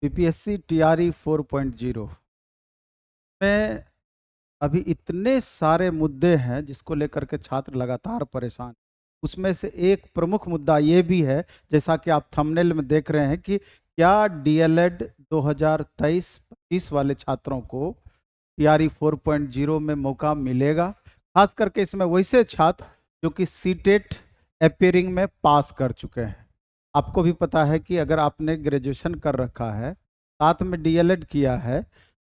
BPSC TRE 4.0 में अभी इतने सारे मुद्दे हैं जिसको लेकर के छात्र लगातार परेशान। उसमें से एक प्रमुख मुद्दा ये भी है, जैसा कि आप थंबनेल में देख रहे हैं, कि क्या डीएलएड 2023-25 वाले छात्रों को टीआरई 4.0 में मौका मिलेगा। खास करके इसमें वैसे छात्र जो कि सीटेट अपियरिंग में पास कर चुके हैं। आपको भी पता है कि अगर आपने ग्रेजुएशन कर रखा है, साथ में डीएलएड किया है,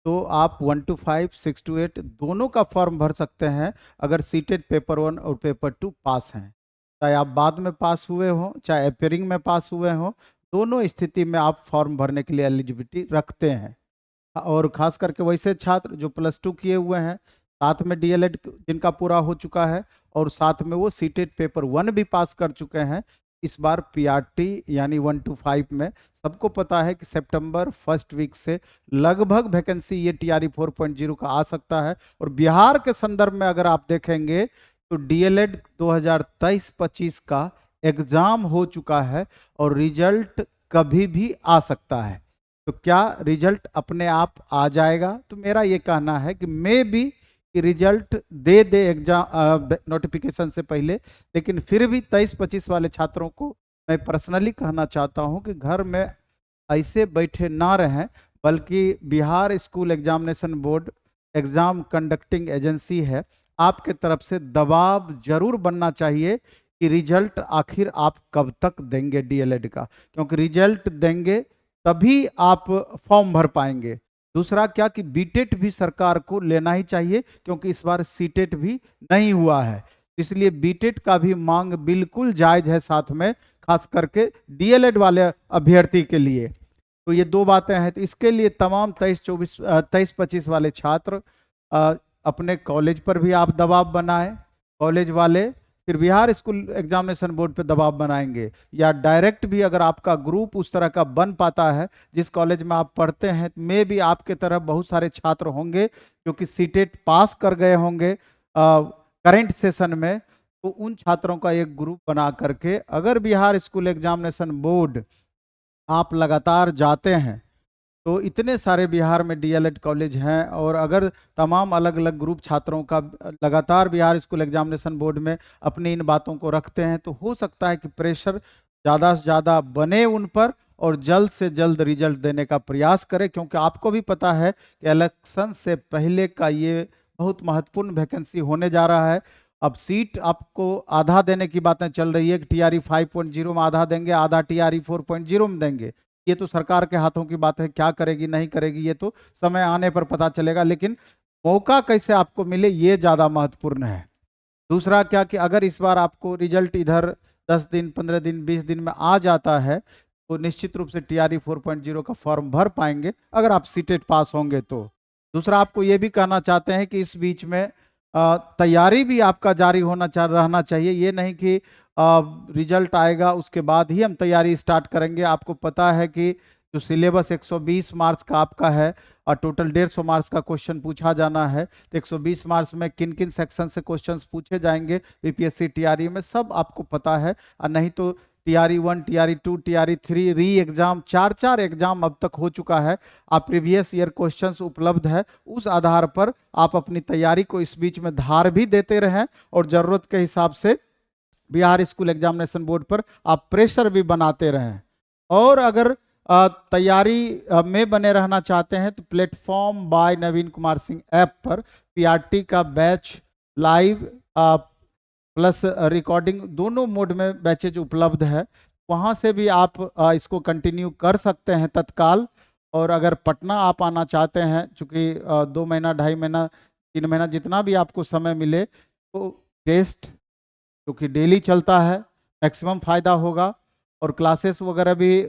तो आप 1 to 5, 6 to 8 दोनों का फॉर्म भर सकते हैं अगर सीटेट पेपर 1 और पेपर 2 पास हैं। चाहे आप बाद में पास हुए हों, चाहे अपियरिंग में पास हुए हों, दोनों स्थिति में आप फॉर्म भरने के लिए एलिजिबिलिटी रखते हैं। और खास करके वैसे छात्र जो +2 किए हुए हैं, साथ में डीएलएड जिनका पूरा हो चुका है और साथ में वो सीटेट पेपर 1 भी पास कर चुके हैं। इस बार पीआरटी यानी 1 to 5 में सबको पता है कि सितंबर फर्स्ट वीक से लगभग वैकेंसी ये टीआरई 4.0 का आ सकता है। और बिहार के संदर्भ में अगर आप देखेंगे तो डीएलएड 2023-25 का एग्जाम हो चुका है और रिजल्ट कभी भी आ सकता है। तो क्या रिजल्ट अपने आप आ जाएगा? तो मेरा ये कहना है कि मे बी कि रिजल्ट दे एग्जाम नोटिफिकेशन से पहले, लेकिन फिर भी 23-25 वाले छात्रों को मैं पर्सनली कहना चाहता हूं कि घर में ऐसे बैठे ना रहें, बल्कि Bihar school examination board exam conducting agency है, आपके तरफ से दबाव जरूर बनना चाहिए कि रिजल्ट आखिर आप कब तक देंगे डीएलएड का, क्योंकि रिजल्ट देंगे तभी आप फॉर्म भर पाएंगे। दूसरा क्या कि बीटेट भी सरकार को लेना ही चाहिए, क्योंकि इस बार सीटेट भी नहीं हुआ है, इसलिए बीटेट का भी मांग बिल्कुल जायज है, साथ में खास करके डीएलएड वाले अभ्यर्थी के लिए। तो ये दो बातें हैं। तो इसके लिए तमाम 23-25 वाले छात्र अपने कॉलेज पर भी आप दबाव बनाएं, कॉलेज वाले फिर बिहार स्कूल एग्जामिनेशन बोर्ड पे दबाव बनाएंगे, या डायरेक्ट भी अगर आपका ग्रुप उस तरह का बन पाता है जिस कॉलेज में आप पढ़ते हैं, में भी आपके तरफ बहुत सारे छात्र होंगे जो कि सीटेट पास कर गए होंगे करंट सेशन में, तो उन छात्रों का एक ग्रुप बना करके अगर बिहार स्कूल एग्जामिनेशन बोर्ड आप लगातार जाते हैं, तो इतने सारे बिहार में डीएलएड कॉलेज हैं, और अगर तमाम अलग अलग ग्रुप छात्रों का लगातार बिहार स्कूल एग्जामिनेशन बोर्ड में अपनी इन बातों को रखते हैं, तो हो सकता है कि प्रेशर ज़्यादा से ज़्यादा बने उन पर और जल्द से जल्द रिजल्ट देने का प्रयास करें, क्योंकि आपको भी पता है कि इलेक्शन से पहले का ये बहुत महत्वपूर्ण वैकेंसी होने जा रहा है। अब सीट आपको आधा देने की बातें चल रही है कि टीआरई 5.0 में आधा देंगे, आधा टीआरई 4.0 में देंगे। ये तो सरकार के हाथों की बात है, क्या करेगी नहीं करेगी ये तो समय आने पर पता चलेगा, लेकिन मौका कैसे आपको मिले ये ज़्यादा महत्वपूर्ण है। दूसरा क्या कि अगर इस बार आपको रिजल्ट इधर 10 दिन, 15 दिन, 20 दिन में आ जाता है, तो निश्चित रूप से टीआरई 4.0 का फॉर्म भर पाएंगे अगर आप सीटेट पास होंगे तो। दूसरा आपको ये भी कहना चाहते हैं कि इस बीच में तैयारी भी आपका जारी रहना चाहिए। ये नहीं कि रिजल्ट आएगा उसके बाद ही हम तैयारी स्टार्ट करेंगे। आपको पता है कि जो सिलेबस 120 मार्क्स का आपका है और टोटल 150 मार्क्स का क्वेश्चन पूछा जाना है, तो 120 मार्क्स में किन किन सेक्शन से क्वेश्चंस पूछे जाएंगे बीपीएससी टीआरई में, सब आपको पता है। और नहीं तो टीआरई 1, टीआरई 2, टीआरई 3 री एग्जाम, 4 एग्जाम अब तक हो चुका है। आप प्रीवियस ईयर क्वेश्चंस उपलब्ध है, उस आधार पर आप अपनी तैयारी को इस बीच में धार भी देते रहें, और जरूरत के हिसाब से बिहार स्कूल एग्जामिनेशन बोर्ड पर आप प्रेशर भी बनाते रहें। और अगर तैयारी में बने रहना चाहते हैं तो प्लेटफॉर्म बाय नवीन कुमार सिंह ऐप पर पीआरटी का बैच लाइव प्लस रिकॉर्डिंग दोनों मोड में बैचेज उपलब्ध है, वहाँ से भी आप इसको कंटिन्यू कर सकते हैं तत्काल। और अगर पटना आप आना चाहते हैं, चूँकि 2 महीना, 2.5 महीना, 3 महीना जितना भी आपको समय मिले, तो टेस्ट क्योंकि डेली चलता है, मैक्सिमम फ़ायदा होगा। और क्लासेस वगैरह भी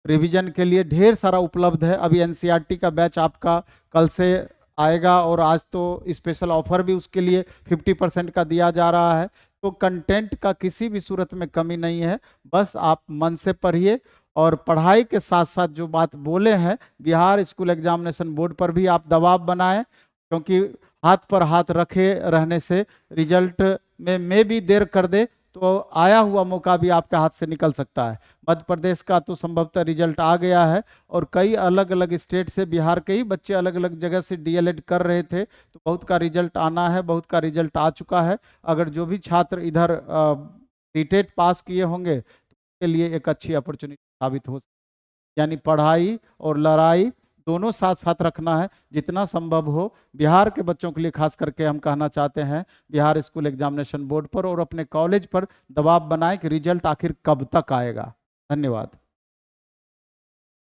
रिवीजन के लिए ढेर सारा उपलब्ध है। अभी एनसीईआरटी का बैच आपका कल से आएगा, और आज तो स्पेशल ऑफर भी उसके लिए 50% का दिया जा रहा है। तो कंटेंट का किसी भी सूरत में कमी नहीं है, बस आप मन से पढ़िए, और पढ़ाई के साथ साथ जो बात बोले हैं बिहार स्कूल एग्जामिनेशन बोर्ड पर भी आप दबाव बनाएं, क्योंकि हाथ पर हाथ रखे रहने से रिजल्ट में भी देर कर दे तो आया हुआ मौका भी आपके हाथ से निकल सकता है। मध्य प्रदेश का तो संभवतः रिजल्ट आ गया है, और कई अलग अलग स्टेट से, बिहार के ही बच्चे अलग अलग जगह से डीएलएड कर रहे थे, तो बहुत का रिजल्ट आना है, बहुत का रिजल्ट आ चुका है। अगर जो भी छात्र इधर सीटेट पास किए होंगे तो उसके लिए एक अच्छी अपॉर्चुनिटी साबित हो, यानी पढ़ाई और लड़ाई दोनों साथ साथ रखना है जितना संभव हो। बिहार के बच्चों के लिए खास करके हम कहना चाहते हैं, बिहार स्कूल एग्जामिनेशन बोर्ड पर और अपने कॉलेज पर दबाव बनाएं कि रिजल्ट आखिर कब तक आएगा। धन्यवाद।